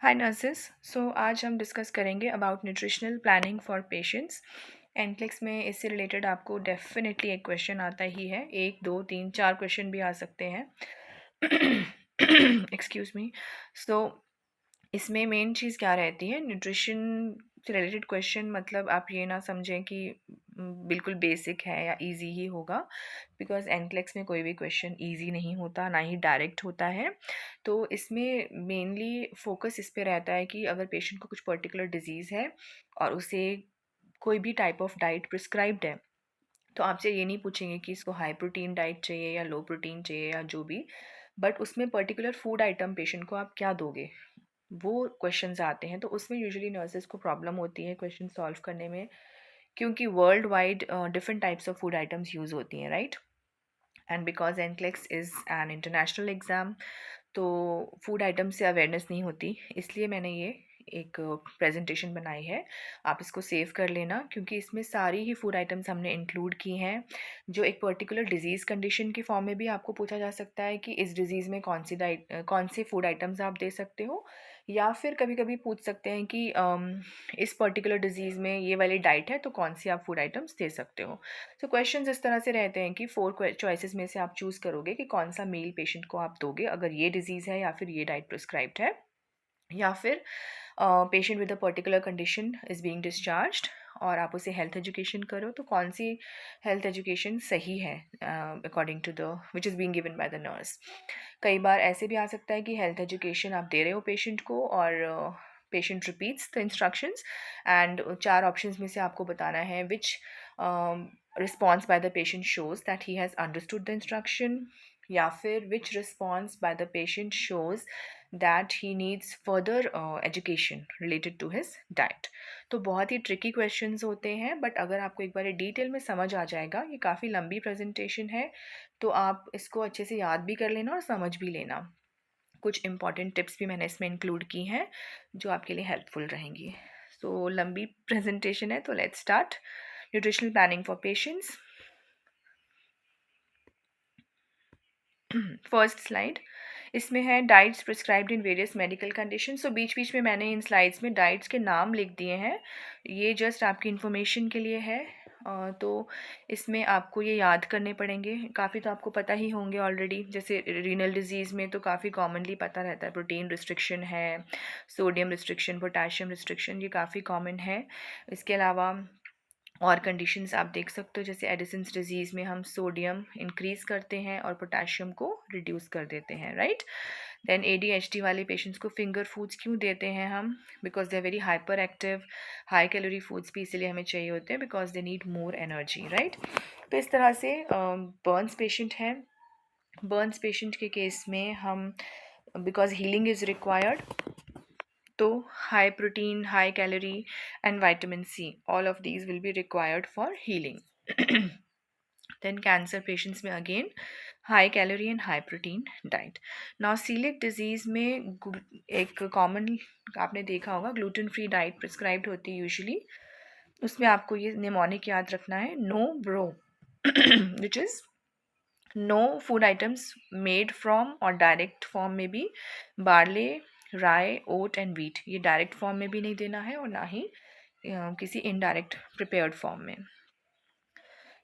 हाय nurses. आज हम discuss करेंगे about nutritional planning for patients. NCLEX में इससे रिलेटेड आपको डेफिनेटली एक क्वेश्चन आता ही है, एक दो तीन चार क्वेश्चन भी आ सकते हैं। Excuse me. सो इसमें मेन चीज़ क्या रहती है, न्यूट्रिशन से रिलेटेड क्वेश्चन, मतलब आप ये ना समझें कि बिल्कुल बेसिक है या इजी ही होगा, बिकॉज एनक्लेक्स में कोई भी क्वेश्चन इजी नहीं होता, ना ही डायरेक्ट होता है। तो इसमें मेनली फोकस इस पे रहता है कि अगर पेशेंट को कुछ पर्टिकुलर डिजीज़ है और उसे कोई भी टाइप ऑफ डाइट प्रिस्क्राइब्ड है, तो आपसे ये नहीं पूछेंगे कि इसको हाई प्रोटीन डाइट चाहिए या लो प्रोटीन चाहिए या जो भी, बट उसमें पर्टिकुलर फूड आइटम पेशेंट को आप क्या दोगे, वो क्वेश्चंस आते हैं। तो उसमें यूजुअली नर्सेस को प्रॉब्लम होती है क्वेश्चन सॉल्व करने में, क्योंकि world wide different types of food items use होती हैं, right. And because NCLEX is an international exam, तो फूड आइटम से अवेयरनेस नहीं होती, इसलिए मैंने ये एक प्रेजेंटेशन बनाई है। आप इसको सेव कर लेना, क्योंकि इसमें सारी ही फूड आइटम्स हमने इंक्लूड की हैं जो एक पर्टिकुलर डिजीज़ कंडीशन की फॉर्म में भी आपको पूछा जा सकता है कि इस डिज़ीज़ में कौन से फूड आइटम्स आप दे सकते हो, या फिर कभी कभी पूछ सकते हैं कि इस पर्टिकुलर डिजीज़ में ये वाली डाइट है तो कौन सी आप फूड आइटम्स दे सकते हो। सो क्वेश्चंस इस तरह से रहते हैं कि 4 चॉइसेस में से आप चूज़ करोगे कि कौन सा मील पेशेंट को आप दोगे अगर ये डिजीज़ है या फिर ये डाइट प्रिस्क्राइब्ड है, या फिर patient with a particular condition is being discharged और आप उसे हेल्थ एजुकेशन करो, तो कौन सी हेल्थ एजुकेशन सही है according to the which is being given by the nurse. कई बार ऐसे भी आ सकता है कि हेल्थ एजुकेशन आप दे रहे हो पेशेंट को और patient repeats the instructions, and 4 options में से आपको बताना है विच response by the patient shows that he has understood the instruction, या फिर which response by the patient shows that he needs further education related to his diet। तो बहुत ही tricky questions होते हैं, बट अगर आपको एक बार डिटेल में समझ आ जाएगा, ये काफ़ी लंबी प्रेजेंटेशन है, तो आप इसको अच्छे से याद भी कर लेना और समझ भी लेना। कुछ इंपॉर्टेंट टिप्स भी मैंने इसमें इंक्लूड की हैं जो आपके लिए हेल्पफुल रहेंगी। सो लंबी प्रेजेंटेशन है, तो let's start. Nutritional planning for patients. First slide, इसमें है diets prescribed in various medical condition. So बीच बीच में मैंने इन स्लाइड्स में डाइट्स के नाम लिख दिए हैं, ये जस्ट आपकी इन्फॉर्मेशन के लिए है। तो इसमें आपको ये याद करने पड़ेंगे, काफ़ी तो आपको पता ही होंगे ऑलरेडी। जैसे रीनल डिजीज़ में तो काफ़ी कॉमनली पता रहता है, प्रोटीन रिस्ट्रिक्शन है, सोडियम रिस्ट्रिक्शन, पोटाशियम रिस्ट्रिक्शन, ये काफ़ी कॉमन है। इसके अलावा और कंडीशंस आप देख सकते हो, जैसे एडिसन्स डिजीज़ में हम सोडियम इंक्रीज़ करते हैं और पोटाशियम को रिड्यूस कर देते हैं, राइट। देन ADHD वाले पेशेंट्स को फिंगर फूड्स क्यों देते हैं हम, because they are very hyperactive. High calorie foods भी इसीलिए हमें चाहिए होते हैं because they need more energy, right. तो इस तरह से बर्न्स पेशेंट है, बर्न्स पेशेंट के केस में हम, बिकॉज हीलिंग इज़ रिक्वायर्ड, तो high protein, high calorie and vitamin C, all of these will be required for healing. Then cancer patients में again high calorie and high protein diet. Now coeliac disease में एक common आपने देखा होगा gluten free diet prescribed होती है usually. उसमें आपको ये निमोनिक याद रखना है, no bro which is no food items made from, और डायरेक्ट फॉर्म में भी barley, rye, oat and wheat, ये डायरेक्ट फॉर्म में भी नहीं देना है और ना ही किसी इनडायरेक्ट प्रिपेयर्ड फॉर्म में।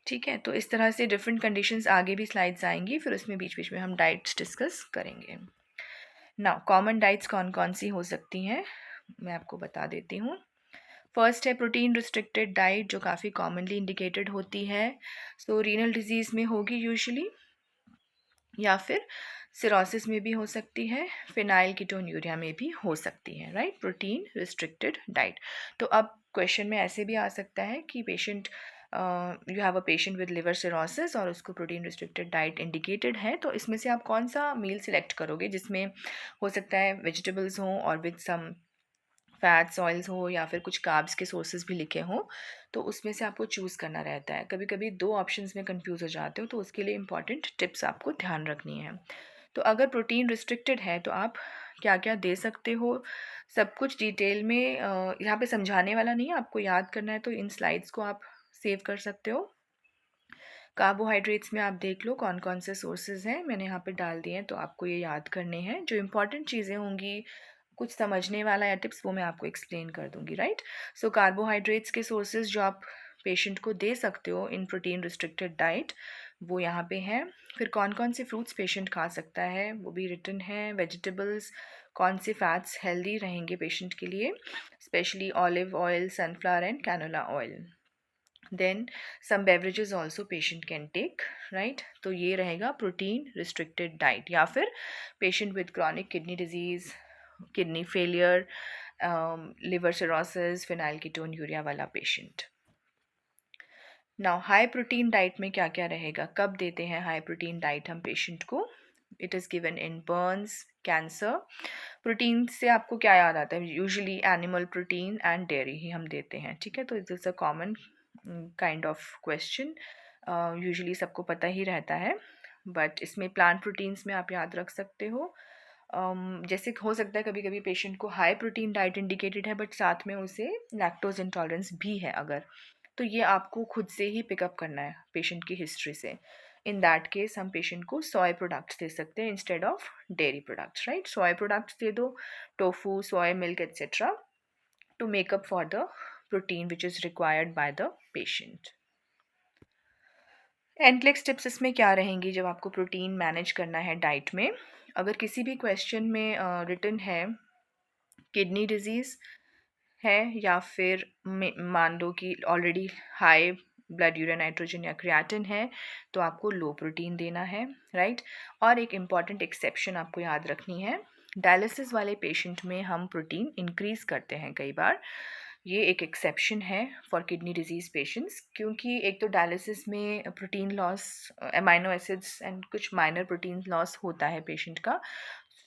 ठीक है, तो इस तरह से डिफरेंट कंडीशंस आगे भी स्लाइड्स आएंगी, फिर उसमें बीच बीच में हम डाइट्स डिस्कस करेंगे। नाउ कॉमन डाइट्स कौन कौन सी हो सकती हैं, मैं आपको बता देती हूँ। फर्स्ट है प्रोटीन रिस्ट्रिक्टेड डाइट, जो काफ़ी कॉमनली इंडिकेटेड होती है। सो रीनल डिजीज़ में होगी यूजुअली, या फिर सिरोसिस में भी हो सकती है, फिनाइल कीटोन्यूरिया में भी हो सकती है, राइट। Protein restricted diet. तो अब क्वेश्चन में ऐसे भी आ सकता है कि patient, you have a patient with liver cirrhosis और उसको प्रोटीन रिस्ट्रिक्टेड डाइट इंडिकेटेड है, तो इसमें से आप कौन सा मील सिलेक्ट करोगे, जिसमें हो सकता है वेजिटेबल्स हों और विद सम फैट्स, ऑयल्स हो, या फिर कुछ कार्ब्स के सोर्सेज भी लिखे हों, तो उसमें से आपको चूज़ करना रहता है। कभी कभी 2 ऑप्शंस में कंफ्यूज हो जाते हो, तो उसके लिए इंपॉर्टेंट टिप्स आपको ध्यान रखनी है। तो अगर प्रोटीन रिस्ट्रिक्टेड है तो आप क्या क्या दे सकते हो, सब कुछ डिटेल में यहाँ पे समझाने वाला नहीं है, आपको याद करना है, तो इन स्लाइड्स को आप सेव कर सकते हो। कार्बोहाइड्रेट्स में आप देख लो कौन कौन से सोर्सेज हैं, मैंने यहाँ पे डाल दिए हैं, तो आपको ये याद करने हैं। जो इम्पॉर्टेंट चीज़ें होंगी कुछ समझने वाला या टिप्स वो मैं आपको एक्सप्लेन कर दूंगी, राइट। सो कार्बोहाइड्रेट्स के सोर्सेज जो आप पेशेंट को दे सकते हो इन प्रोटीन रिस्ट्रिक्टेड डाइट, वो यहाँ पे हैं। फिर कौन कौन से फ्रूट्स पेशेंट खा सकता है वो भी रिटन है। वेजिटेबल्स, कौन से फैट्स हेल्दी रहेंगे पेशेंट के लिए, specially olive oil, sunflower and canola oil. Then some beverages also patient can take, right. तो ये रहेगा प्रोटीन रिस्ट्रिक्टेड डाइट, या फिर patient with chronic kidney disease, kidney failure, liver cirrhosis, phenyl ketone urea वाला patient. Now high protein diet में क्या क्या रहेगा, कब देते हैं हाई प्रोटीन डाइट हम पेशेंट को? It is given in burns, cancer. Protein से आपको क्या याद आता है? Usually animal protein and dairy ही हम देते हैं, ठीक है। तो it is a common kind of question, usually सबको पता ही रहता है, बट इसमें प्लांट प्रोटीन्स में आप याद रख सकते हो। जैसे हो सकता है कभी कभी पेशेंट को हाई प्रोटीन डाइट इंडिकेटेड है बट साथ में उसे लैक्टोज इंटॉलरेंस भी है अगर, तो ये आपको खुद से ही पिकअप करना है पेशेंट की हिस्ट्री से। इन दैट केस हम पेशेंट को सोय प्रोडक्ट्स दे सकते हैं instead of dairy products, right. Soy products दे दो, tofu, soy milk etcetera, to make up for the protein which is required by the patient. एंटलेक्स टिप्स इसमें क्या रहेंगी जब आपको प्रोटीन मैनेज करना है डाइट में? अगर किसी भी क्वेश्चन में रिटन है किडनी डिजीज़ है, या फिर मान लो कि already high blood urea nitrogen या क्रिएटिन है, तो आपको लो प्रोटीन देना है, राइट। और एक इम्पॉर्टेंट एक्सेप्शन आपको याद रखनी है, डायलिसिस वाले पेशेंट में हम प्रोटीन इंक्रीज़ करते हैं कई बार। ये एक एक्सेप्शन है फॉर किडनी डिजीज़ पेशेंट्स, क्योंकि एक तो डायलिसिस में protein loss, amino acids and कुछ माइनर प्रोटीन लॉस होता है पेशेंट का।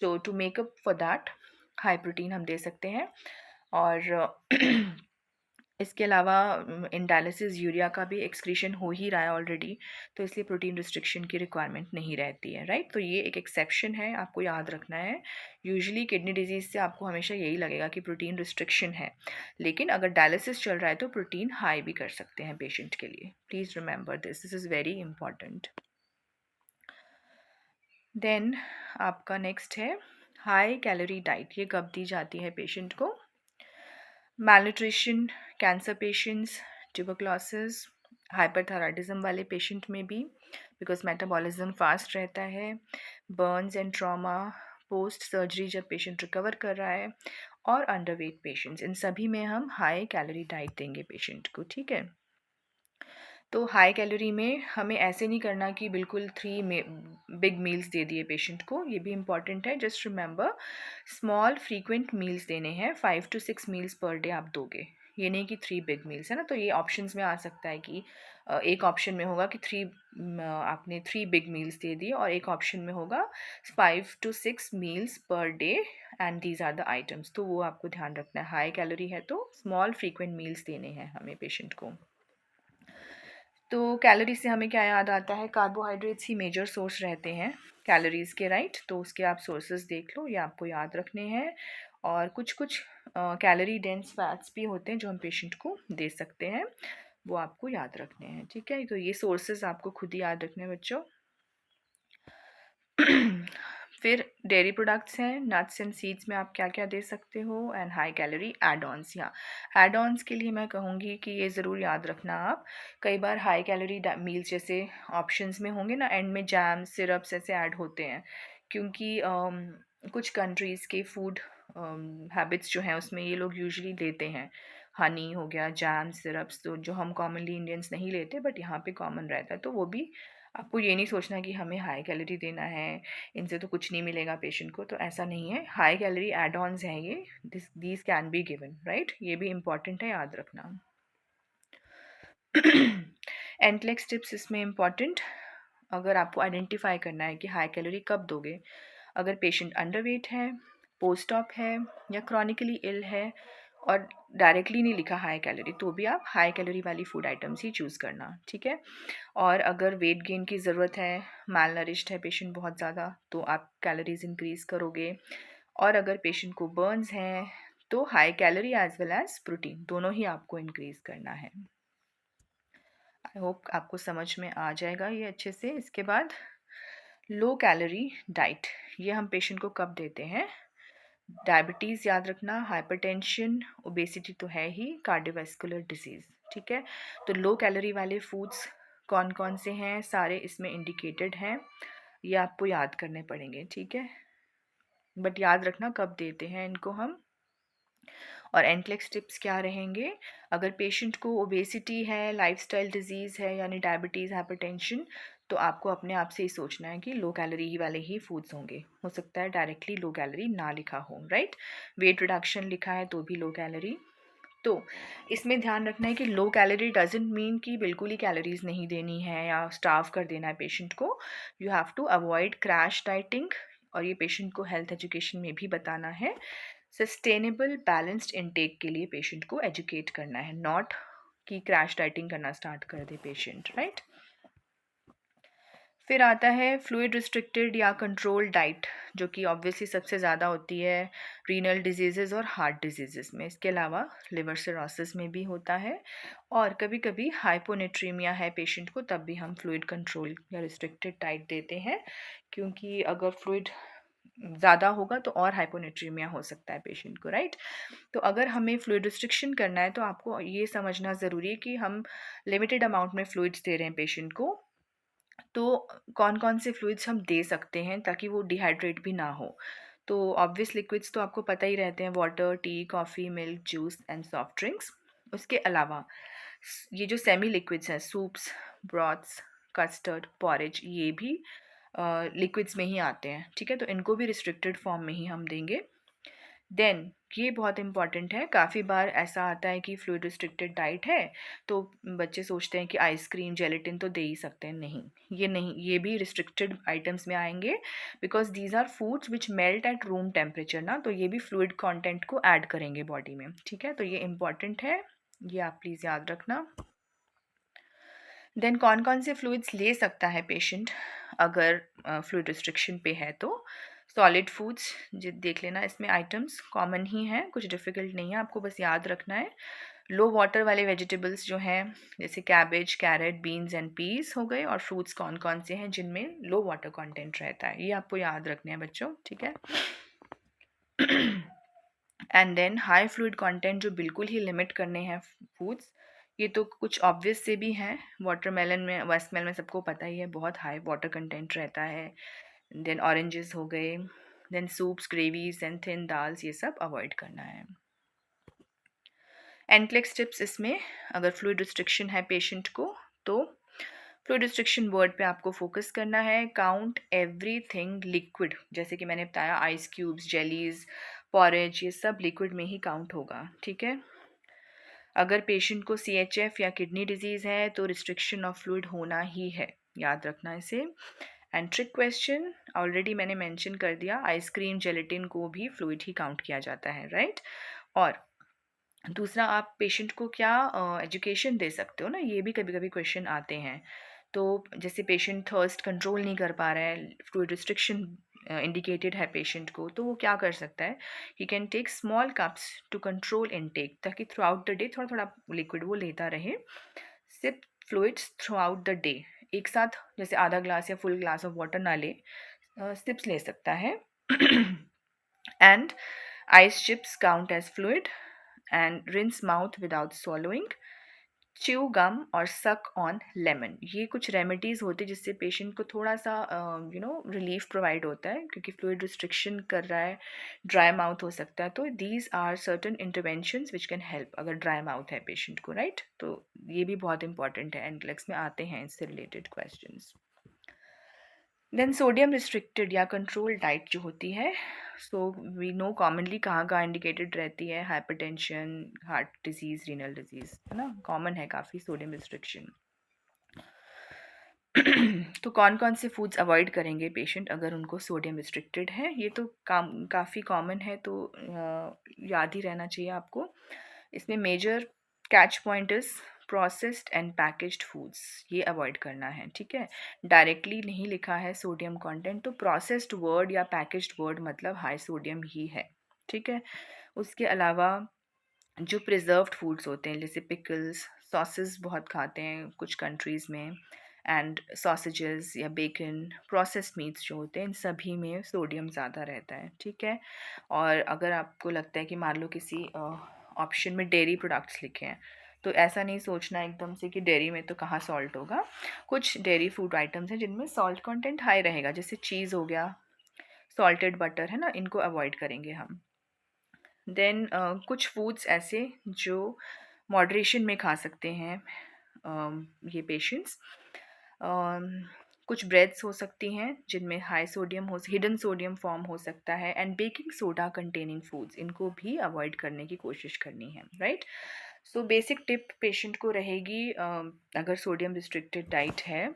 So to make up for that high protein हम दे सकते हैं। और इसके अलावा इन डायलिसिस यूरिया का भी एक्सक्रीशन हो ही रहा है ऑलरेडी, तो इसलिए प्रोटीन रिस्ट्रिक्शन की रिक्वायरमेंट नहीं रहती है, राइट। तो ये एक एक्सेप्शन है, आपको याद रखना है। यूजुअली किडनी डिजीज़ से आपको हमेशा यही लगेगा कि प्रोटीन रिस्ट्रिक्शन है, लेकिन अगर डायलिसिस चल रहा है तो प्रोटीन हाई भी कर सकते हैं पेशेंट के लिए। Please remember this, this is very important. Then आपका नेक्स्ट है हाई कैलोरी डाइट। ये कब दी जाती है पेशेंट को? malnutrition, cancer patients, tuberculosis, hyperthyroidism वाले पेशेंट में भी, बिकॉज मेटाबॉलिज्म फास्ट रहता है, burns and trauma, post surgery जब पेशेंट रिकवर कर रहा है, और अंडरवेट पेशेंट्स, इन सभी में हम हाई कैलोरी डाइट देंगे पेशेंट को, ठीक है। तो हाई कैलोरी में हमें ऐसे नहीं करना कि बिल्कुल बिग मील्स दे दिए पेशेंट को, ये भी इम्पॉर्टेंट है। Just remember small frequent meals देने हैं, 5 to 6 मील्स पर डे आप दोगे, ये नहीं कि 3 बिग मील्स, है ना। तो ये ऑप्शंस में आ सकता है कि एक ऑप्शन में होगा कि आपने 3 बिग मील्स दे दिए, और एक ऑप्शन में होगा 5 to 6 meals per day and these are the items. तो वो आपको ध्यान रखना है, हाई कैलोरी है तो स्मॉल फ्रीक्वेंट मील्स देने हैं हमें पेशेंट को। तो कैलोरी से हमें क्या याद आता है? कार्बोहाइड्रेट्स ही मेजर सोर्स रहते हैं कैलोरीज़ के, राइट। तो उसके आप सोर्सेज देख लो, ये आपको याद रखने हैं। और कुछ कुछ कैलोरी डेंस फैट्स भी होते हैं जो हम पेशेंट को दे सकते हैं, वो आपको याद रखने हैं, ठीक है। तो ये सोर्सेज आपको खुद ही याद रखने हैं बच्चों। फिर डेयरी प्रोडक्ट्स हैं, नट्स एंड सीड्स में आप क्या क्या दे सकते हो, and high calorie add ons. या एड ऑन्स के लिए मैं कहूँगी कि ये ज़रूर याद रखना आप, कई बार हाई कैलोरी मील्स जैसे ऑप्शंस में होंगे ना, एंड में जैम सिरप्स ऐसे ऐड होते हैं, क्योंकि कुछ कंट्रीज़ के फूड हैबिट्स जो हैं उसमें ये लोग यूजुअली लेते हैं, हनी हो गया, जैम सिरप्स, तो जो हम कॉमनली इंडियंस नहीं लेते बट यहाँ पे कॉमन रहता है। तो वो भी आपको ये नहीं सोचना कि हमें हाई कैलोरी देना है, इनसे तो कुछ नहीं मिलेगा पेशेंट को, तो ऐसा नहीं है। हाई कैलोरी एड ऑन्स हैं ये, these can be given, right. ये भी इम्पॉर्टेंट है, याद रखना। एंटलेक्स टिप्स इसमें इम्पॉर्टेंट, अगर आपको आइडेंटिफाई करना है कि हाई कैलोरी कब दोगे, अगर पेशेंट अंडरवेट है, पोस्ट ऑप है, या क्रॉनिकली इल है, और डायरेक्टली नहीं लिखा हाई कैलोरी, तो भी आप हाई कैलोरी वाली फूड आइटम्स ही चूज़ करना, ठीक है। और अगर वेट गेन की ज़रूरत है, माल नरिश्ड है पेशेंट बहुत ज़्यादा, तो आप कैलोरीज इंक्रीज़ करोगे। और अगर पेशेंट को बर्न्स हैं तो high calorie as well as protein दोनों ही आपको इंक्रीज़ करना है। आई होप आपको समझ में आ जाएगा ये अच्छे से। इसके बाद लो कैलोरी डाइट, ये हम पेशेंट को कब देते हैं? डायबिटीज़ याद रखना, हाइपरटेंशन, ओबेसिटी तो है ही, कार्डियोवैस्कुलर डिजीज़, ठीक है। तो लो कैलोरी वाले फूड्स कौन कौन से हैं, सारे इसमें इंडिकेटेड हैं, ये आपको याद करने पड़ेंगे, ठीक है। बट याद रखना कब देते हैं इनको हम। और एनक्लेक्स टिप्स क्या रहेंगे, अगर पेशेंट को ओबेसिटी है, लाइफस्टाइल डिजीज़ है, यानी डायबिटीज़, हाइपरटेंशन, तो आपको अपने आप से ही सोचना है कि लो कैलोरी वाले ही फूड्स होंगे। हो सकता है डायरेक्टली लो कैलोरी ना लिखा हो, राइट। वेट रिडक्शन लिखा है तो भी लो कैलोरी। तो इसमें ध्यान रखना है कि लो कैलोरी डजेंट मीन कि बिल्कुल ही कैलोरीज नहीं देनी है या स्टार्व कर देना है पेशेंट को। You have to avoid crash dieting, और ये पेशेंट को हेल्थ एजुकेशन में भी बताना है। सस्टेनेबल बैलेंस्ड इनटेक के लिए पेशेंट को एजुकेट करना है, नॉट कि क्रैश डाइटिंग करना स्टार्ट कर दे पेशेंट, राइट। फिर आता है फ्लूइड रिस्ट्रिक्टेड या कंट्रोल डाइट, जो कि ऑब्वियसली सबसे ज़्यादा होती है रीनल डिजीज़ेज़ और हार्ट डिजीज़ेज़ में। इसके अलावा लिवर सिरोसिस में भी होता है, और कभी कभी हाइपोनेट्रीमिया है पेशेंट को, तब भी हम फ्लूइड कंट्रोल या रिस्ट्रिक्टेड डाइट देते हैं, क्योंकि अगर फ्लूइड ज़्यादा होगा तो और हाइपोनेट्रीमिया हो सकता है पेशेंट को, राइट। तो अगर हमें फ्लूइड रिस्ट्रिक्शन करना है तो आपको ये समझना ज़रूरी है कि हम लिमिटेड अमाउंट में फ्लूइड्स दे रहे हैं पेशेंट को, तो कौन कौन से फ्लूइड्स हम दे सकते हैं ताकि वो डिहाइड्रेट भी ना हो। तो ऑब्वियस लिक्विड्स तो आपको पता ही रहते हैं, water, T, coffee, milk, juice and soft drinks. उसके अलावा ये जो सेमी लिक्विड्स हैं, सूप्स, ब्रॉथ्स, कस्टर्ड, पॉरेज, ये भी लिक्विड्स में ही आते हैं, ठीक है। तो इनको भी रिस्ट्रिक्टेड फॉर्म में ही हम देंगे। देन ये बहुत इंपॉर्टेंट है, काफ़ी बार ऐसा आता है कि फ्लूइड रिस्ट्रिक्टेड डाइट है तो बच्चे सोचते हैं कि आइसक्रीम, जेलेटिन तो दे ही सकते हैं। नहीं, ये नहीं, ये भी रिस्ट्रिक्टेड आइटम्स में आएंगे, because these are foods which melt at room temperature ना, तो ये भी फ्लूइड कंटेंट को ऐड करेंगे बॉडी में, ठीक है। तो ये इंपॉर्टेंट है, ये आप प्लीज़ याद रखना। देन कौन कौन से फ्लूइड्स ले सकता है पेशेंट अगर फ्लूइड रिस्ट्रिक्शन पे है, तो सॉलिड फूड्स जो देख लेना, इसमें आइटम्स कॉमन ही हैं, कुछ डिफ़िकल्ट नहीं है, आपको बस याद रखना है। लो वाटर वाले वेजिटेबल्स जो हैं, जैसे cabbage, carrot, beans and peas हो गए, और फ्रूट्स कौन कौन से हैं जिनमें लो वाटर कंटेंट रहता है, ये आपको याद रखने हैं बच्चों, ठीक है। And then high fluid content जो बिल्कुल ही लिमिट करने हैं फूड्स, ये तो कुछ ऑब्वियस से भी हैं। वाटरमेलन में, वेस्टमेलन में सबको पता ही है, बहुत हाई वाटर कंटेंट रहता है। देन ऑरेंजेस हो गए, then soups, gravies and thin dals, ये सब अवॉइड करना है। एनक्लेक्स टिप्स इसमें, अगर फ्लूइड रिस्ट्रिक्शन है पेशेंट को, तो फ्लूइड रिस्ट्रिक्शन वर्ड पे आपको फोकस करना है। काउंट एवरीथिंग लिक्विड, जैसे कि मैंने बताया आइस क्यूब्स, जेलीज, पॉरेज, ये सब लिक्विड में ही काउंट होगा, ठीक है। अगर पेशेंट को CHF या किडनी डिजीज़ है तो रिस्ट्रिक्शन ऑफ फ्लूइड होना ही है, याद रखना इसे। एंड ट्रिक क्वेश्चन ऑलरेडी मैंने मेंशन कर दिया, आइसक्रीम, जेलेटिन को भी फ्लूइड ही काउंट किया जाता है, राइट। और दूसरा, आप पेशेंट को क्या एजुकेशन दे सकते हो ना, ये भी कभी कभी क्वेश्चन आते हैं। तो जैसे पेशेंट थर्स्ट कंट्रोल नहीं कर पा रहा है, फ्लूइड रिस्ट्रिक्शन इंडिकेटेड है पेशेंट को, तो वो क्या कर सकता है, he can take small cups to control intake, ताकि थ्रू आउट द डे थोड़ा थोड़ा लिक्विड वो लेता रहे। Sip fluids throughout the day, एक साथ जैसे आधा ग्लास या फुल ग्लास ऑफ वाटर ना ले, सिप्स ले सकता है। And ice chips count as fluid, and rinse mouth without swallowing, chew gum और suck on lemon, ये कुछ रेमेडीज़ होती है जिससे पेशेंट को थोड़ा सा रिलीफ प्रोवाइड होता है, क्योंकि फ्लूइड रिस्ट्रिक्शन कर रहा है, ड्राई माउथ हो सकता है। तो these are certain interventions which can help अगर ड्राई माउथ है पेशेंट को, राइट। तो ये भी बहुत इंपॉर्टेंट है, एनक्लेक्स में आते हैं इससे related questions. Then sodium restricted या कंट्रोल डाइट जो होती है, सो वी नो कॉमनली कहाँ कहाँ इंडिकेटेड रहती है, hypertension, heart disease, renal disease, है ना, कॉमन है काफ़ी सोडियम रिस्ट्रिक्शन। तो कौन कौन से फूड्स अवॉइड करेंगे पेशेंट अगर उनको सोडियम रिस्ट्रिक्टेड है, ये तो काफ़ी कॉमन है, तो याद ही रहना चाहिए आपको। इसमें major catch point is processed and packaged foods, ये अवॉइड करना है, ठीक है। डायरेक्टली नहीं लिखा है सोडियम कंटेंट, तो प्रोसेस्ड वर्ड या पैकेज्ड वर्ड मतलब हाई सोडियम ही है, ठीक है। उसके अलावा जो प्रिजर्व्ड फूड्स होते हैं, जैसे पिकल्स, सॉसेस बहुत खाते हैं कुछ कंट्रीज़ में, एंड सॉसेजेस या बेकन, प्रोसेस्ड मीट्स जो होते हैं, इन सभी में सोडियम ज़्यादा रहता है, ठीक है। और अगर आपको लगता है कि मान लो किसी ऑप्शन में डेयरी प्रोडक्ट्स लिखे हैं, तो ऐसा नहीं सोचना एकदम से कि डेयरी में तो कहाँ सॉल्ट होगा। कुछ डेयरी फूड आइटम्स हैं जिनमें सॉल्ट कंटेंट हाई रहेगा, जैसे चीज़ हो गया, सॉल्टेड बटर है ना, इनको अवॉइड करेंगे हम। देन कुछ फूड्स ऐसे जो मॉडरेशन में खा सकते हैं ये पेशेंट्स। कुछ ब्रेड्स हो सकती हैं जिनमें हाई सोडियम हो, हिडन सोडियम फॉर्म हो सकता है, and baking soda containing foods, इनको भी अवॉइड करने की कोशिश करनी है, right. So basic tip patient को रहेगी, अगर सोडियम रिस्ट्रिक्टेड डाइट है,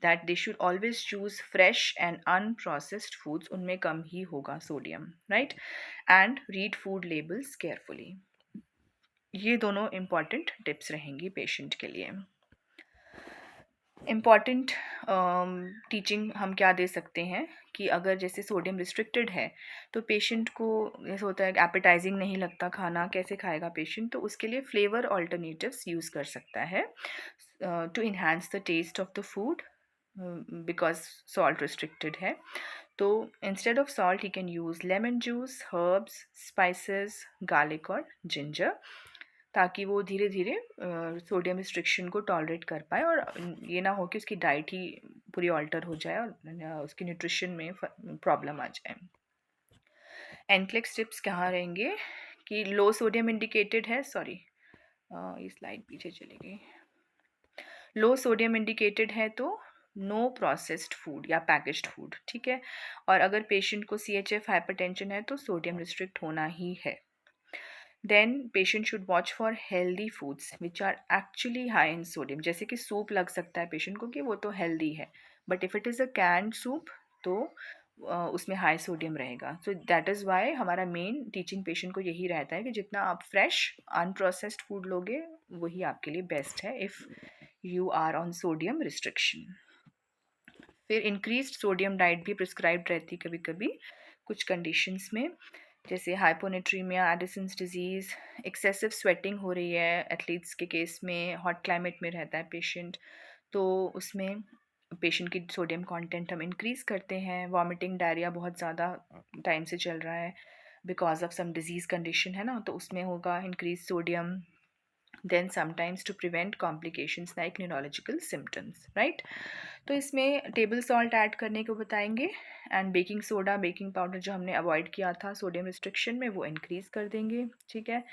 that they should always choose fresh and unprocessed foods, उनमें कम ही होगा sodium, right. And read food labels carefully. ये दोनों इम्पॉर्टेंट टिप्स रहेंगी पेशेंट के लिए। इम्पॉर्टेंट टीचिंग हम क्या दे सकते हैं कि अगर जैसे सोडियम रिस्ट्रिक्टेड है तो पेशेंट को जैसे होता है कि एपेटाइजिंग नहीं लगता खाना, कैसे खाएगा पेशेंट, तो उसके लिए फ्लेवर ऑल्टरनेटिव्स यूज़ कर सकता है to enhance the taste of the food, because salt restricted है। तो instead of salt he can use lemon juice, herbs, spices, garlic और जिंजर, ताकि वो धीरे धीरे सोडियम रिस्ट्रिक्शन को टॉलरेट कर पाए और ये ना हो कि उसकी डाइट ही पूरी ऑल्टर हो जाए और उसकी न्यूट्रिशन में प्रॉब्लम आ जाए। एनक्लेक्स टिप्स कहाँ रहेंगे कि लो सोडियम इंडिकेटेड है, सॉरी ये स्लाइड पीछे चली गई। लो सोडियम इंडिकेटेड है तो नो प्रोसेस्ड फूड या पैकेज्ड फूड, ठीक है। और अगर पेशेंट को CHF हाइपरटेंशन है तो सोडियम रिस्ट्रिक्ट होना ही है। Then patient should watch for healthy foods which are actually high in sodium, जैसे कि सूप लग सकता है पेशेंट को कि वो तो हेल्दी है, but if it is a canned soup तो उसमें हाई सोडियम रहेगा। सो दैट इज़ वाई हमारा मेन टीचिंग पेशेंट को यही रहता है कि जितना आप फ्रेश अनप्रोसेस्ड फूड लोगे वही आपके लिए बेस्ट है if you are on sodium restriction. फिर इंक्रीज्ड सोडियम डाइट भी प्रिस्क्राइब्ड रहती कभी कभी कुछ कंडीशंस में, जैसे hyponatremia, Addison's disease, excessive sweating हो रही है एथलीट्स के केस में, हॉट क्लाइमेट में रहता है पेशेंट, तो उसमें पेशेंट की सोडियम कंटेंट हम इंक्रीज़ करते हैं। वॉमिटिंग, डायरिया बहुत ज़्यादा टाइम से चल रहा है because of some disease condition है ना, तो उसमें होगा increase sodium. Then sometimes to prevent complications like neurological symptoms, right. तो इसमें टेबल सॉल्ट ऐड करने को बताएंगे, and baking soda, baking powder जो हमने अवॉइड किया था सोडियम रिस्ट्रिक्शन में, वो इंक्रीज़ कर देंगे, ठीक है।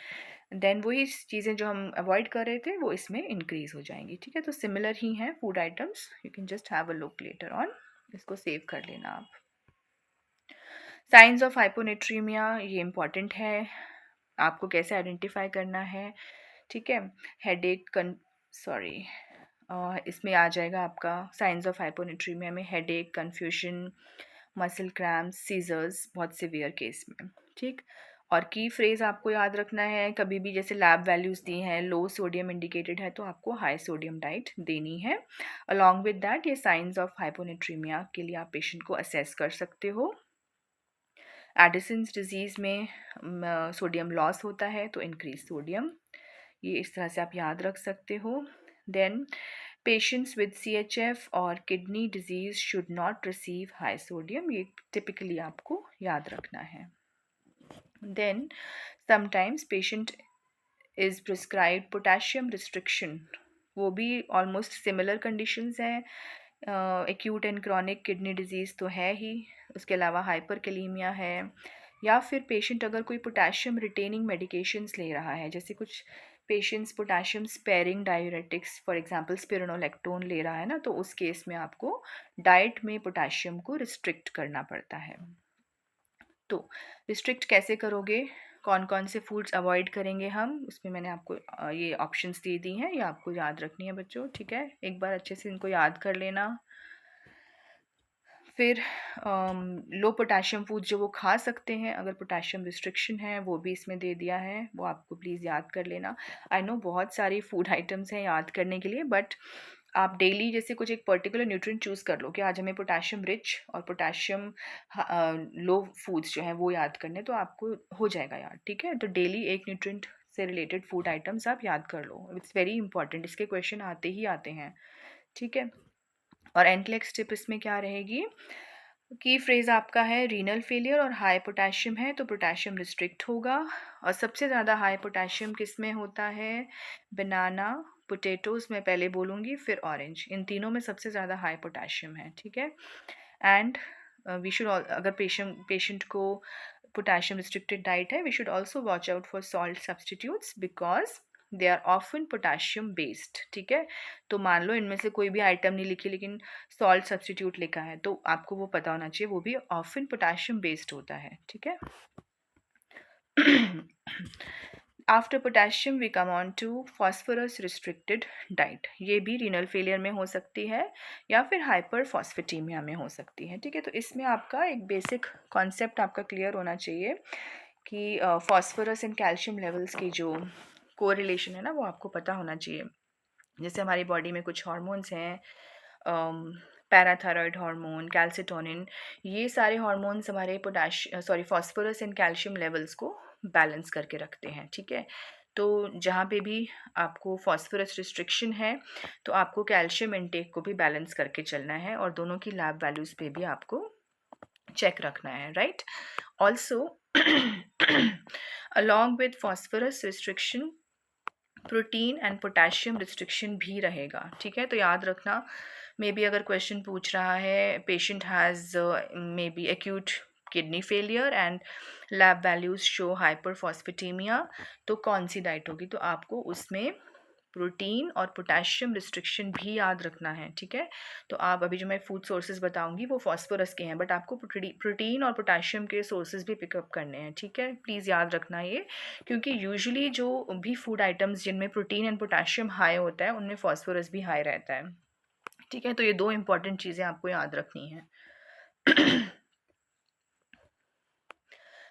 देन वही चीज़ें जो हम अवॉइड कर रहे थे वो इसमें इंक्रीज़ हो जाएंगी, ठीक है। तो सिमिलर ही हैं food items, you can just have a look later on, इसको सेव कर लेना आप। साइंस ऑफ हाइपोनेट्रीमिया, ये इम्पॉर्टेंट है, आपको कैसे आइडेंटिफाई करना है, ठीक है। हेडेक, सॉरी इसमें आ जाएगा आपका साइंस ऑफ हाइपोनेट्रीमिया में headache, confusion, muscle cramps, seizures बहुत सिवियर केस में, ठीक। और की फ्रेज आपको याद रखना है, कभी भी जैसे लैब वैल्यूज़ दी हैं लो सोडियम इंडिकेटेड है तो आपको हाई सोडियम डाइट देनी है। अलॉन्ग विद दैट ये साइंस ऑफ हाइपोनेट्रीमिया के लिए आप पेशेंट को असेस कर सकते हो। एडिसन्स डिजीज़ में सोडियम लॉस होता है तो इंक्रीज सोडियम, ये इस तरह से आप याद रख सकते हो। देन पेशेंट्स विद CHF और kidney disease should not receive high sodium, ये टिपिकली आपको याद रखना है। Then sometimes patient is prescribe potassium restriction, वो भी ऑलमोस्ट सिमिलर कंडीशंस हैं, acute and chronic kidney disease तो है ही, उसके अलावा हाइपरकैलीमिया है, या फिर पेशेंट अगर कोई पोटेशियम रिटेनिंग मेडिकेशंस ले रहा है, जैसे कुछ patients potassium sparing diuretics for example spironolactone ले रहा है ना, तो उस केस में आपको डाइट में पोटेशियम को रिस्ट्रिक्ट करना पड़ता है। तो रिस्ट्रिक्ट कैसे करोगे, कौन कौन से फूड्स अवॉइड करेंगे हम, उसमें मैंने आपको ये ऑप्शंस दे दी हैं, ये आपको याद रखनी है बच्चों, ठीक है। एक बार अच्छे से इनको याद कर लेना। फिर लो पोटेशियम फूड जो वो खा सकते हैं अगर पोटेशियम रिस्ट्रिक्शन है, वो भी इसमें दे दिया है, वो आपको प्लीज़ याद कर लेना। आई नो बहुत सारी फूड आइटम्स हैं याद करने के लिए, बट आप डेली जैसे कुछ एक पर्टिकुलर न्यूट्रिएंट चूज़ कर लो कि आज हमें पोटेशियम रिच और पोटेशियम लो फूड्स जो हैं वो याद करने, तो आपको हो जाएगा याद, ठीक है। तो डेली एक न्यूट्रिएंट से रिलेटेड फूड आइटम्स आप याद कर लो, इट्स वेरी इंपॉर्टेंट, इसके क्वेश्चन आते ही आते हैं, ठीक है। और एंटलेक्स टिप इसमें क्या रहेगी, की फ्रेज़ आपका है रीनल फेलियर और हाई पोटेशियम है तो पोटेशियम रिस्ट्रिक्ट होगा। और सबसे ज़्यादा हाई पोटेशियम किस में होता है, बनाना, पोटैटोज़ मैं पहले बोलूँगी, फिर ऑरेंज, इन तीनों में सबसे ज़्यादा हाई पोटेशियम है, ठीक है। एंड वी शुड अगर पेशेंट को पोटेशियम रिस्ट्रिक्टेड डाइट है, we should also watch out for salt substitutes because they are often potassium based, ठीक है। तो मान लो इनमें से कोई भी आइटम नहीं लिखी लेकिन सॉल्ट सब्सटीट्यूट लिखा है, तो आपको वो पता होना चाहिए वो भी ऑफन पोटेशियम बेस्ड होता है, ठीक है। After potassium we come on to phosphorus restricted diet. ये भी रीनल फेलियर में हो सकती है या फिर हाइपर फॉस्फेटीमिया में हो सकती है, ठीक है। तो इसमें आपका एक बेसिक कॉन्सेप्ट आपका क्लियर होना चाहिए कि फॉस्फोरस एंड कैल्शियम लेवल्स की जो कोरिलेशन है ना, वो आपको पता होना चाहिए। जैसे हमारी बॉडी में कुछ हार्मोन्स हैं, पैराथायरॉयड हार्मोन, कैल्सिटोनिन, ये सारे हार्मोन्स हमारे फॉस्फोरस एंड कैल्शियम लेवल्स को बैलेंस करके रखते हैं, ठीक है। तो जहाँ पे भी आपको फॉस्फोरस रिस्ट्रिक्शन है तो आपको कैल्शियम इनटेक को भी बैलेंस करके चलना है और दोनों की लैब वैल्यूज़ पे भी आपको चेक रखना है, right. Also along with phosphorus restriction protein and potassium restriction भी रहेगा, ठीक है। तो याद रखना, मे बी अगर क्वेश्चन पूछ रहा है patient has maybe acute kidney failure and lab values show hyperphosphatemia, तो कौन सी डाइट होगी, तो आपको उसमें प्रोटीन और पोटेशियम रिस्ट्रिक्शन भी याद रखना है, ठीक है। तो आप अभी जो मैं फूड सोर्सेज बताऊंगी वो फॉस्फोरस के हैं, बट आपको प्रोटीन और पोटेशियम के सोर्सेज भी पिकअप करने हैं, ठीक है। प्लीज़ याद रखना ये, क्योंकि यूजुअली जो भी फूड आइटम्स जिनमें प्रोटीन एंड पोटेशियम हाई होता है उनमें फॉस्फोरस भी हाई रहता है, ठीक है। तो ये दो इंपॉर्टेंट चीज़ें आपको याद रखनी है।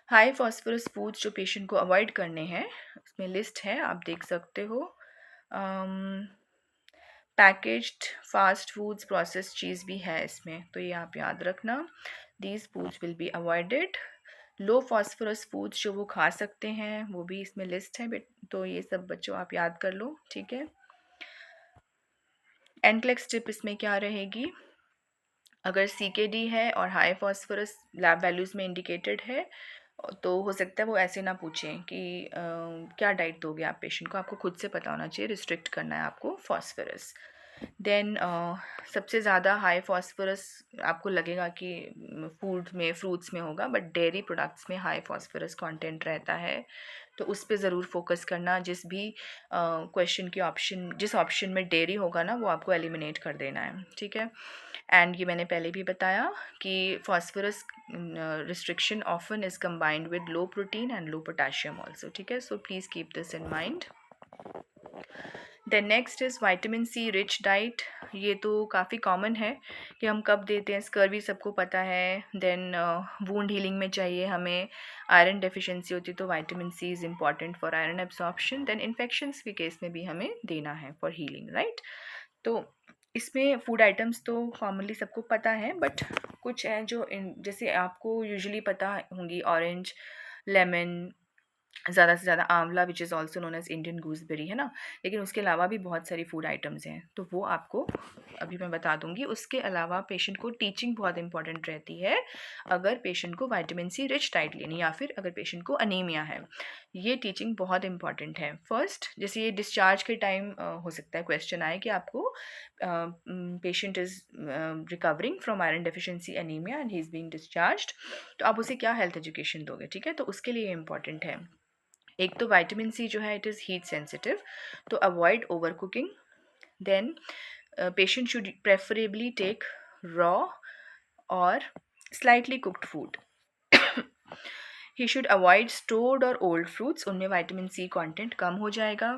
हाई फॉस्फोरस फूड्स जो पेशेंट को अवॉइड करने हैं, उसमें लिस्ट है, आप देख सकते हो। पैकेज्ड फास्ट फूड्स, प्रोसेस चीज़ भी है इसमें, तो ये आप याद रखना, these foods will be avoided. Low phosphorus foods जो वो खा सकते हैं वो भी इसमें लिस्ट है, तो ये सब बच्चों आप याद कर लो, ठीक है। एनक्लेक्स टिप इसमें क्या रहेगी, अगर सीकेडी है और हाई फॉस्फोरस लैब वैल्यूज़ में इंडिकेटेड है तो हो सकता है वो ऐसे ना पूछें कि क्या डाइट दोगे आप पेशेंट को, आपको खुद से पता होना चाहिए, रिस्ट्रिक्ट करना है आपको फॉस्फोरस। देन सबसे ज़्यादा हाई फॉस्फोरस आपको लगेगा कि फूड में, फ्रूट्स में होगा, बट डेयरी प्रोडक्ट्स में हाई फॉस्फोरस कंटेंट रहता है, तो उस पे ज़रूर फोकस करना। जिस भी क्वेश्चन के ऑप्शन, जिस ऑप्शन में डेयरी होगा ना, वो आपको एलिमिनेट कर देना है, ठीक है। एंड ये मैंने पहले भी बताया कि phosphorus restriction often is combined with low protein and low potassium also, ठीक है। So please keep this in mind. Then next is vitamin C rich diet. ये तो काफ़ी कॉमन है कि हम कब देते हैं, स्कर्वी सबको पता है। देन वूंड हीलिंग में चाहिए हमें, आयरन डेफिशिएंसी होती है तो vitamin C is important for iron absorption. Then infections के केस में भी हमें देना है फॉर हीलिंग, राइट। तो इसमें फूड आइटम्स तो कॉमनली सबको पता है, बट कुछ हैं जो जैसे आपको यूजुअली पता होंगी, ऑरेंज, लेमन, ज़्यादा से ज़्यादा amla, which is also known as Indian gooseberry, है ना। लेकिन उसके अलावा भी बहुत सारी फूड आइटम्स हैं, तो वो आपको अभी मैं बता दूंगी। उसके अलावा पेशेंट को टीचिंग बहुत इंपॉर्टेंट रहती है अगर पेशेंट को विटामिन सी रिच डाइट लेनी, या फिर अगर पेशेंट को अनीमिया है, ये टीचिंग बहुत इंपॉर्टेंट है। फर्स्ट, जैसे ये डिस्चार्ज के टाइम हो सकता है क्वेश्चन आए कि आपको patient is recovering from iron deficiency anaemia and he is being discharged, तो आप उसे क्या हेल्थ एजुकेशन दोगे, ठीक है। तो उसके लिए इंपॉर्टेंट है, एक तो विटामिन सी जो है इट इज़ हीट सेंसिटिव, तो avoid over cooking. Then patient should preferably take raw और slightly cooked food. He should avoid stored और ओल्ड फ्रूट्स, उनमें विटामिन सी कंटेंट कम हो जाएगा।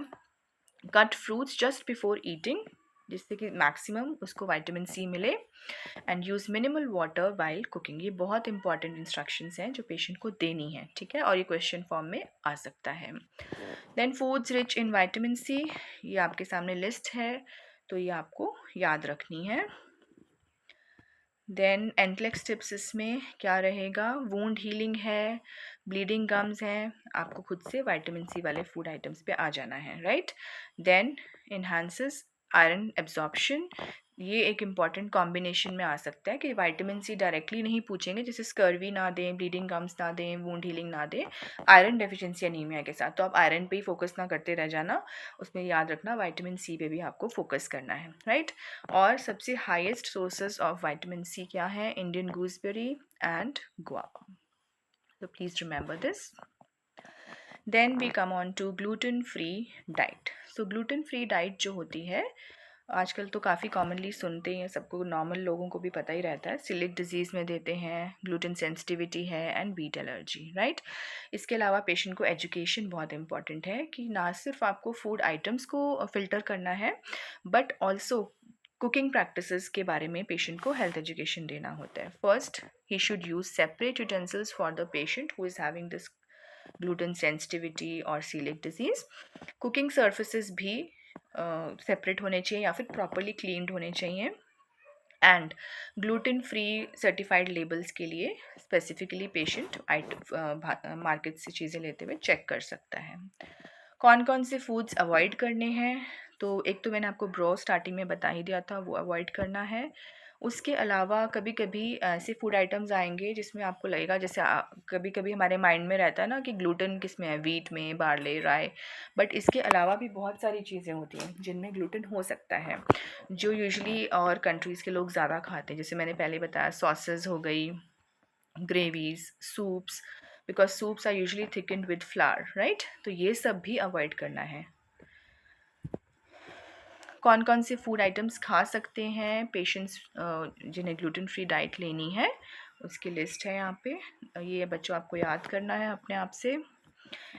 Cut fruits just before eating, जिससे कि मैक्सिमम उसको विटामिन सी मिले। And use minimal water while cooking. ये बहुत इंपॉर्टेंट इंस्ट्रक्शंस हैं जो पेशेंट को देनी है, ठीक है, और ये क्वेश्चन फॉर्म में आ सकता है। Then foods rich in vitamin C, ये आपके सामने लिस्ट है, तो ये आपको याद रखनी है। देन एंटलेक्स टिप्स इसमें क्या रहेगा, वूंड हीलिंग है, ब्लीडिंग गम्स हैं, आपको खुद से विटामिन सी वाले फूड आइटम्स पे आ जाना है, right. Then enhances iron absorption, ये एक इम्पॉर्टेंट कॉम्बिनेशन में आ सकता है कि विटामिन सी डायरेक्टली नहीं पूछेंगे, जैसे स्कर्वी ना दें, ब्लीडिंग गम्स ना दें, वूंड हीलिंग ना दें, आयरन डेफिशिएंसी एनीमिया के साथ। तो आप आयरन पे ही फोकस ना करते रह जाना, उसमें याद रखना विटामिन सी पे भी आपको फोकस करना है, राइट। और सबसे highest sources of vitamin C क्या है? Indian gooseberry and guava. तो please remember this. Then we come on to gluten free diet. So gluten free diet जो होती है, आजकल तो काफ़ी कॉमनली सुनते हैं, सबको नॉर्मल लोगों को भी पता ही रहता है, सिलिक डिजीज़ में देते हैं, ग्लूटेन सेंसिटिविटी है एंड व्हीट एलर्जी, राइट। इसके अलावा पेशेंट को एजुकेशन बहुत इंपॉर्टेंट है कि ना सिर्फ आपको फूड आइटम्स को फ़िल्टर करना है, बट ऑल्सो कुकिंग प्रैक्टिसेस के बारे में पेशेंट को हेल्थ एजुकेशन देना होता है। First, he should use separate utensils for the patient who is having this gluten sensitivity और सीलिक डिजीज़। कुकिंग सर्फेसेस भी सेपरेट होने चाहिए या फिर प्रॉपरली क्लीन्ड होने चाहिए। And gluten free certified labels के लिए स्पेसिफिकली पेशेंट मार्केट से चीज़ें लेते हुए चेक कर सकता है। कौन कौन से फूड्स अवॉइड करने हैं? तो एक तो मैंने आपको ब्रो स्टार्टिंग में बता ही दिया था, वो अवॉइड करना है। उसके अलावा कभी कभी ऐसे फूड आइटम्स आएंगे जिसमें आपको लगेगा, जैसे कभी कभी हमारे माइंड में रहता है ना कि ग्लूटेन किस में है, वीट में, बार्ले, राय, बट इसके अलावा भी बहुत सारी चीज़ें होती हैं जिनमें ग्लूटेन हो सकता है, जो यूजुअली और कंट्रीज़ के लोग ज़्यादा खाते हैं। जैसे मैंने पहले बताया, सॉसेस हो गई, gravies, soups, because soups are usually thickened with flour, right. तो ये सब भी अवॉइड करना है। कौन कौन से फूड आइटम्स खा सकते हैं पेशेंट्स जिन्हें ग्लूटेन फ्री डाइट लेनी है, उसकी लिस्ट है यहाँ पे। ये बच्चों आपको याद करना है अपने आप से।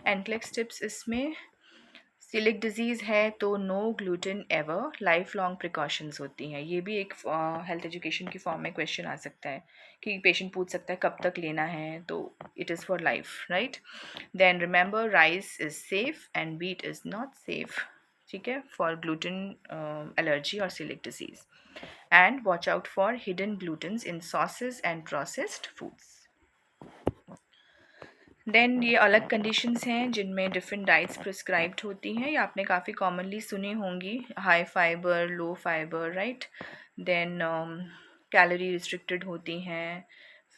एनक्लेक्स टिप्स इसमें, सिलिक डिजीज़ है तो no gluten ever, life long precautions होती हैं। ये भी एक हेल्थ एजुकेशन की फॉर्म में क्वेश्चन आ सकता है कि पेशेंट पूछ सकता है कब तक लेना है, तो it is for life, right. Then remember, rice is safe and wheat is not safe, ठीक है, फॉर ग्लूटेन एलर्जी और celiac disease. And watch out for hidden glutens in sauces and processed foods. Then ये अलग conditions हैं जिनमें different diets prescribed होती हैं, ये आपने काफ़ी कॉमनली सुनी होंगी, high fibre, low fibre, right. Then calorie restricted होती हैं,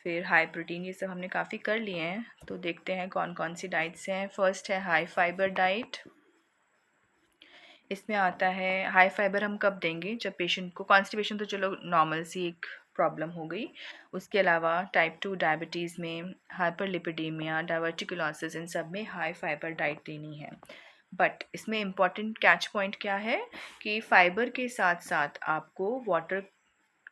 फिर हाई प्रोटीन, ये सब हमने काफ़ी कर लिए हैं। तो देखते हैं कौन कौन सी डाइट्स हैं। फर्स्ट है हाई फाइबर डाइट। इसमें आता है, हाई फाइबर हम कब देंगे? जब पेशेंट को कॉन्स्टिपेशन, तो चलो नॉर्मल सी एक प्रॉब्लम हो गई, उसके अलावा टाइप 2 डायबिटीज़ में, हाइपरलिपिडेमिया, डायवर्टिकुलोसिस, इन सब में हाई फाइबर डाइट देनी है। बट इसमें इम्पॉर्टेंट कैच पॉइंट क्या है कि फाइबर के साथ साथ आपको वाटर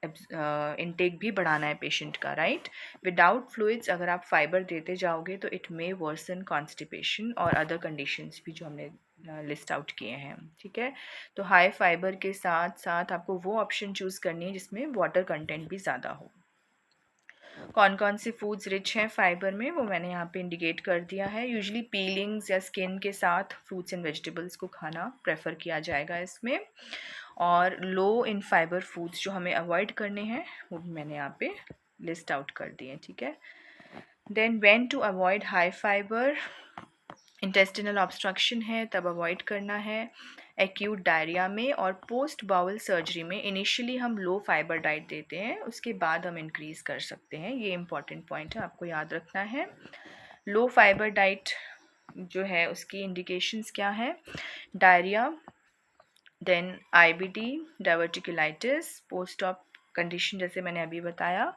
इनटेक भी बढ़ाना है पेशेंट का, राइट। विदाउट फ्लूइड्स अगर आप फाइबर देते जाओगे तो इट मे वर्सन कॉन्स्टिपेशन और अदर कंडीशंस भी जो हमने लिस्ट आउट किए हैं, ठीक है। तो हाई फाइबर के साथ साथ आपको वो ऑप्शन चूज़ करनी है जिसमें वाटर कंटेंट भी ज़्यादा हो। कौन कौन से फूड्स रिच हैं फाइबर में, वो मैंने यहाँ पे इंडिकेट कर दिया है। यूजुअली पीलिंग्स या स्किन के साथ फ्रूट्स एंड वेजिटेबल्स को खाना प्रेफर किया जाएगा इसमें। और लो इन फाइबर फूड्स जो हमें अवॉइड करने हैं वो भी मैंने यहाँ पे लिस्ट आउट कर दिए, ठीक है। Then when to avoid high fibre, intestinal obstruction है तब अवॉइड करना है, एक्यूट डायरिया में और पोस्ट बाउल सर्जरी में इनिशियली हम लो फाइबर डाइट देते हैं, उसके बाद हम इंक्रीज़ कर सकते हैं। ये इंपॉर्टेंट पॉइंट है, आपको याद रखना है। लो फाइबर डाइट जो है उसकी इंडिकेशंस क्या है? Diarrhoea, then IBD, diverticulitis, post op condition जैसे मैंने अभी बताया,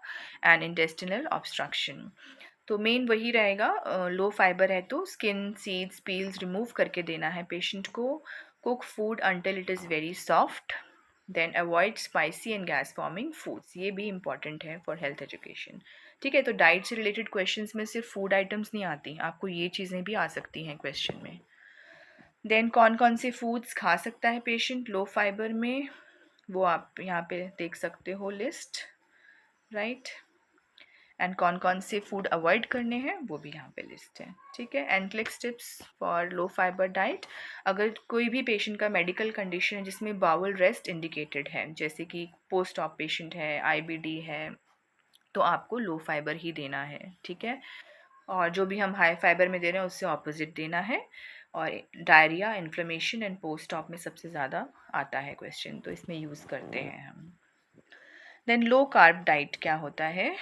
एंड इंटेस्टिनल ऑब्स्ट्रक्शन। तो मेन वही रहेगा, लो फाइबर है तो स्किन, सीड्स, पील्स रिमूव करके देना है पेशेंट को। Cook food until it is very soft. Then avoid spicy and gas forming foods, ये भी इंपॉर्टेंट है फॉर हेल्थ एजुकेशन, ठीक है। तो डाइट से रिलेटेड क्वेश्चंस में सिर्फ फूड आइटम्स नहीं आती, आपको ये चीज़ें भी आ सकती हैं क्वेश्चन में। देन कौन कौन से फूड्स खा सकता है पेशेंट लो फाइबर में, वो आप यहाँ पे देख सकते हो लिस्ट, राइट। एंड कौन कौन से फूड अवॉइड करने हैं वो भी यहाँ पे लिस्ट है, ठीक है। NCLEX tips for low fibre diet, अगर कोई भी पेशेंट का मेडिकल कंडीशन है जिसमें बाउल रेस्ट इंडिकेटेड है, जैसे कि पोस्ट ऑप पेशेंट है, आईबीडी है, तो आपको लो फाइबर ही देना है, ठीक है। और जो भी हम हाई फाइबर में दे रहे हैं उससे ऑपोजिट देना है। और diarrhoea, inflammation and post op में सबसे ज़्यादा आता है क्वेश्चन, तो इसमें यूज़ करते हैं हम। देन लो कार्ब डाइट क्या होता है?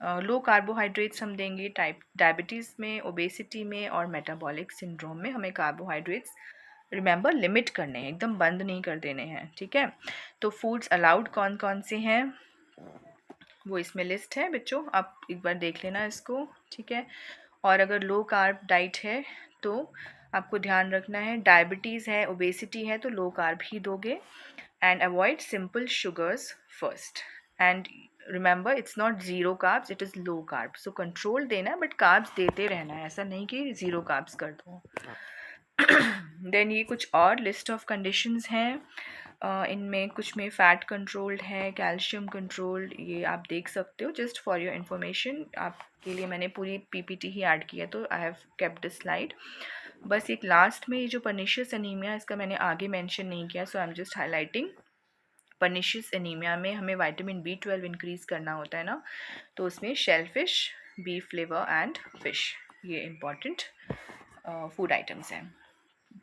लो कार्बोहाइड्रेट्स हम देंगे टाइप डायबिटीज़ में, ओबेसिटी में और मेटाबॉलिक सिंड्रोम में हमें कार्बोहाइड्रेट्स रिमेंबर लिमिट करने हैं, एकदम बंद नहीं कर देने हैं, ठीक है। तो फूड्स अलाउड कौन कौन से हैं वो इसमें लिस्ट है बच्चों, आप एक बार देख लेना इसको, ठीक है। और अगर लो कार्ब डाइट है तो आपको ध्यान रखना है, डायबिटीज़ है, ओबेसिटी है, तो लो कार्ब ही दोगे। And avoid simple sugars first. And remember it's not zero carbs, it is low carb, so control देना बट कार्ब्स देते रहना है, ऐसा नहीं कि ज़ीरो कार्ब्स कर दो। देन ये कुछ और लिस्ट ऑफ कंडीशंस हैं, इनमें कुछ में फ़ैट कंट्रोल्ड है, कैल्शियम कंट्रोल्ड, ये आप देख सकते हो जस्ट फॉर योर इन्फॉर्मेशन, आपके लिए मैंने पूरी पीपीटी ही ऐड किया, तो I have kept this slide. बस एक लास्ट में ये जो पर्निशियस एनीमिया, इसका मैंने आगे मेंशन नहीं किया, so I am just highlighting. Pernicious anaemia में हमें विटामिन B12 इंक्रीज़ करना होता है ना, तो उसमें shellfish, beef liver and fish, ये इम्पॉर्टेंट फूड आइटम्स हैं।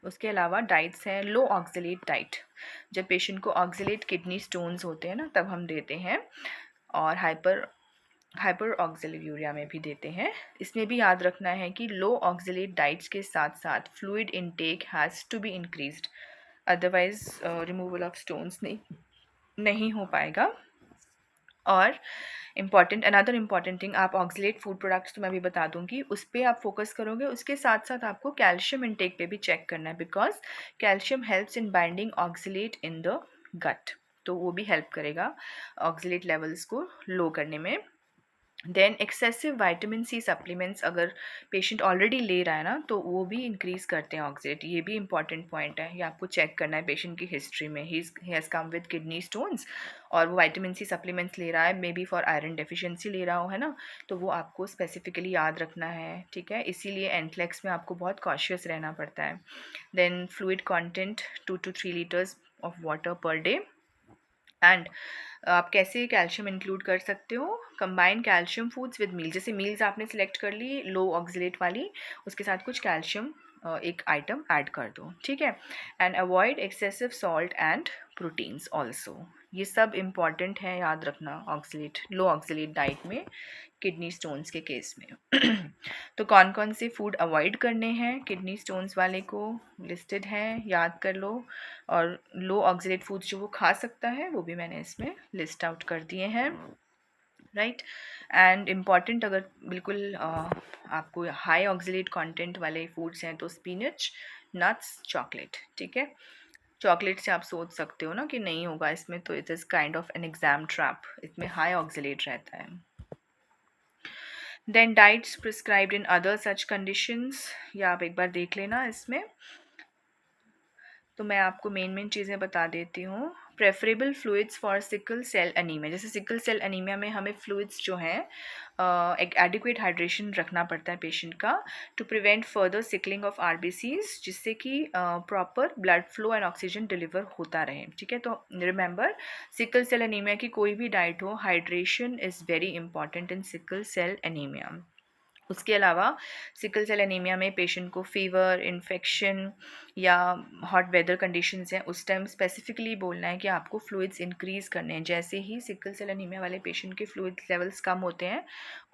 उसके अलावा डाइट्स हैं लो ऑक्सलेट डाइट, जब पेशेंट को ऑक्सलेट किडनी स्टोन्स होते हैं ना तब हम देते हैं, और हाइपर ऑक्सिलूरिया में भी देते हैं। इसमें भी याद रखना है कि लो ऑक्सलेट डाइट्स के साथ साथ fluid intake has to be increased, otherwise removal of stones नहीं हो पाएगा। और अनदर इम्पॉर्टेंट थिंग, आप ऑक्सलेट फूड प्रोडक्ट्स तो मैं भी बता दूंगी, उस पर आप फोकस करोगे, उसके साथ साथ आपको कैल्शियम इनटेक पे भी चेक करना है, because calcium helps in binding oxalate in the gut, तो वो भी हेल्प करेगा ऑक्सलेट लेवल्स को लो करने में। Then excessive vitamin C supplements अगर पेशेंट ऑलरेडी ले रहा है ना, तो वो भी इंक्रीज़ करते हैं ऑक्सीडेट, ये भी इंपॉर्टेंट पॉइंट है, ये आपको चेक करना है पेशेंट की हिस्ट्री में, he has come with kidney stones और वो विटामिन सी सप्लीमेंट्स ले रहा है, may be for iron deficiency ले रहा हो, है ना, तो वो आपको स्पेसिफिकली याद रखना है, ठीक है। इसीलिए एंटलेक्स में आपको बहुत कॉशियस रहना पड़ता है। Then fluid content 2 to 3 litres of water per day. And आप कैसे कैल्शियम इंक्लूड कर सकते हो, combine calcium foods with meal, जैसे मील्स आपने सेलेक्ट कर ली लो ऑक्सलेट वाली, उसके साथ कुछ कैल्शियम एक आइटम ऐड कर दो, ठीक है। And avoid excessive salt and proteins also, ये सब इम्पॉर्टेंट है, याद रखना ऑक्सलेट लो ऑक्सलेट डाइट में किडनी स्टोन्स के केस में। तो कौन कौन से फूड अवॉइड करने हैं किडनी स्टोन्स वाले को, लिस्टेड है, याद कर लो। और लो ऑक्सलेट फूड्स जो वो खा सकता है वो भी मैंने इसमें लिस्ट आउट कर दिए हैं, राइट। एंड इम्पॉर्टेंट अगर बिल्कुल आपको हाई ऑक्सलेट कंटेंट वाले फूड्स हैं तो स्पिनच, नट्स, चॉकलेट, ठीक है। चॉकलेट से आप सोच सकते हो ना कि नहीं होगा इसमें, तो it is kind of an exam trap, इसमें हाई ऑक्सलेट रहता है। Then diets prescribed in other such conditions, या आप एक बार देख लेना इसमें, तो मैं आपको मेन चीज़ें बता देती हूँ। Preferable fluids for sickle cell anaemia, जैसे सिकल सेल एनीमिया में हमें फ्लूइड्स जो हैं एक एडिक्वेट हाइड्रेशन रखना पड़ता है पेशेंट का, to prevent further sickling of RBCs, जिससे कि proper blood flow and oxygen deliver होता रहे, ठीक है। तो रिमेंबर सिकल सेल एनीमिया की कोई भी डाइट हो, hydration is very important in sickle cell anaemia. उसके अलावा सिकल सेल एनीमिया में पेशेंट को फीवर, इन्फेक्शन या हॉट वेदर कंडीशंस हैं, उस टाइम स्पेसिफिकली बोलना है कि आपको फ्लूइड्स इंक्रीज़ करने हैं, जैसे ही सिकल सेल एनीमिया वाले पेशेंट के फ्लूइड लेवल्स कम होते हैं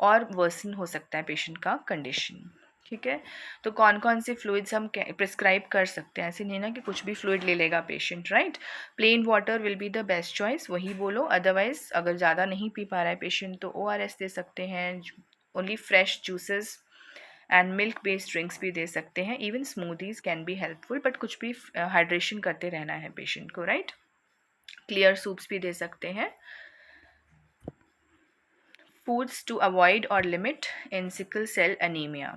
और वर्सन हो सकता है पेशेंट का कंडीशन, ठीक है। तो कौन कौन से फ्लूइड्स हम प्रिस्क्राइब कर सकते हैं, ऐसे नहीं ना कि कुछ भी फ्लूइड ले लेगा patient, right. Plain water will be the best choice, वही बोलो, अदरवाइज अगर ज़्यादा नहीं पी पा रहा है पेशेंट तो ORS दे सकते हैं, only fresh juices and milk based drinks भी दे सकते हैं, even smoothies can be helpful, but कुछ भी हाइड्रेशन करते रहना है पेशेंट को, राइट। क्लियर सूप्स भी दे सकते हैं। फूड्स टू अवॉइड और limit in sickle cell anaemia,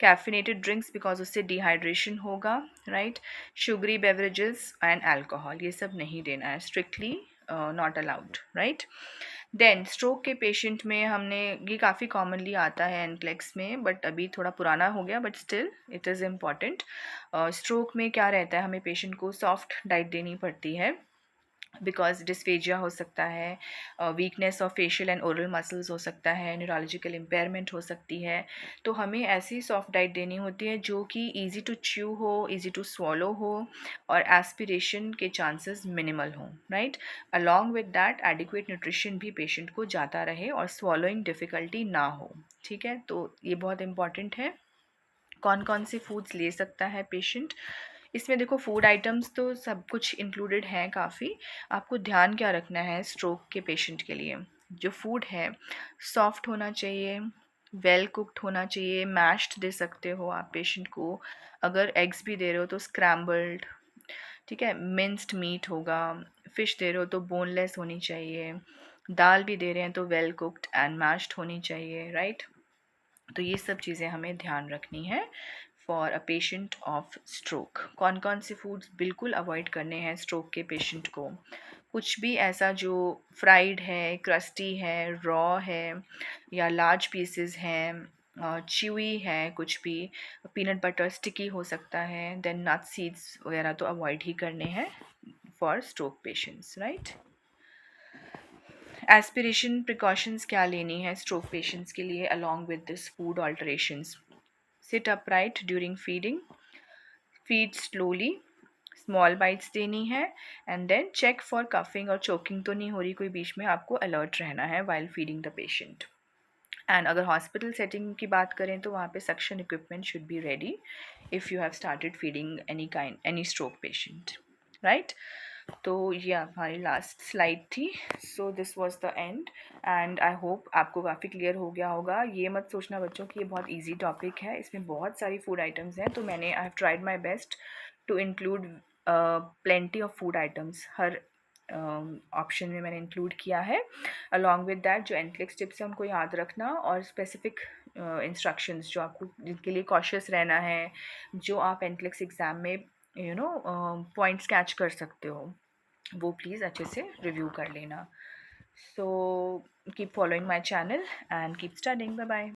caffeinated drinks because उससे डिहाइड्रेशन होगा, right. Sugary beverages and alcohol, ये सब नहीं देना है, strictly not allowed, right. Then stroke के पेशेंट में हमने, ये काफ़ी कॉमनली आता है एनक्लेक्स में, बट अभी थोड़ा पुराना हो गया, but still it is important. Stroke में क्या रहता है, हमें पेशेंट को सॉफ्ट डाइट देनी पड़ती है, बिकॉज डिस्फेजिया हो सकता है, weakness of facial and oral muscles हो सकता है, न्यूरोलॉजिकल इम्पेयरमेंट हो सकती है। तो हमें ऐसी सॉफ्ट डाइट देनी होती है जो कि ईजी टू च्यू हो, ईजी टू स्वॉलो हो और एस्पिरेशन के चांसेस मिनिमल हों, right. Along with that adequate nutrition भी पेशेंट को जाता रहे और स्वॉलोइंग डिफ़िकल्टी ना हो, ठीक है। तो ये बहुत इंपॉर्टेंट है। कौन कौन से फूड्स ले सकता है पेशेंट, इसमें देखो फूड आइटम्स तो सब कुछ इंक्लूडेड हैं काफ़ी। आपको ध्यान क्या रखना है स्ट्रोक के पेशेंट के लिए, जो फूड है सॉफ्ट होना चाहिए, वेल कुक्ड होना चाहिए। मैश्ड दे सकते हो आप पेशेंट को, अगर एग्स भी दे रहे हो तो स्क्रैम्बल्ड, ठीक है। मिंस्ड मीट होगा, फिश दे रहे हो तो बोनलेस होनी चाहिए, दाल भी दे रहे हैं तो वेल कुक्ड एंड मैश्ड होनी चाहिए, राइट। तो ये सब चीज़ें हमें ध्यान रखनी है for a patient of stroke. कौन कौन से फूड्स बिल्कुल अवॉइड करने हैं स्ट्रोक के पेशेंट को, कुछ भी ऐसा जो फ्राइड है, क्रस्टी है, रॉ है या लार्ज पीसेस हैं, च्यूई है, कुछ भी पीनट बटर स्टिकी हो सकता है, देन नट सीड्स वगैरह तो अवॉइड ही करने हैं for stroke patients, right. Aspiration precautions क्या लेनी है स्ट्रोक पेशेंट्स के लिए along with this food alterations. Sit upright during feeding, feed slowly, small bites देनी है, and then check for coughing और चोकिंग तो नहीं हो रही कोई बीच में, आपको अलर्ट रहना है while feeding the patient. And अगर हॉस्पिटल सेटिंग की बात करें तो वहाँ पे suction equipment should be ready if you have started feeding any stroke patient, right. तो ये हमारी लास्ट स्लाइड थी। So this was the end and I hope आपको काफ़ी क्लियर हो गया होगा। ये मत सोचना बच्चों कि ये बहुत इजी टॉपिक है, इसमें बहुत सारी फूड आइटम्स हैं। तो मैंने I have tried my best to include plenty of food items, हर ऑप्शन में मैंने इंक्लूड किया है। अलॉन्ग विद दैट जो एनक्लेक्स टिप्स हैं उनको याद रखना और स्पेसिफिक इंस्ट्रक्शंस जो आपको जिनके लिए कॉशियस रहना है, जो आप एनक्लेक्स एग्ज़ाम में पॉइंट्स कैच कर सकते हो, वो प्लीज़ अच्छे से रिव्यू कर लेना। So keep following my channel and keep studying. Bye bye.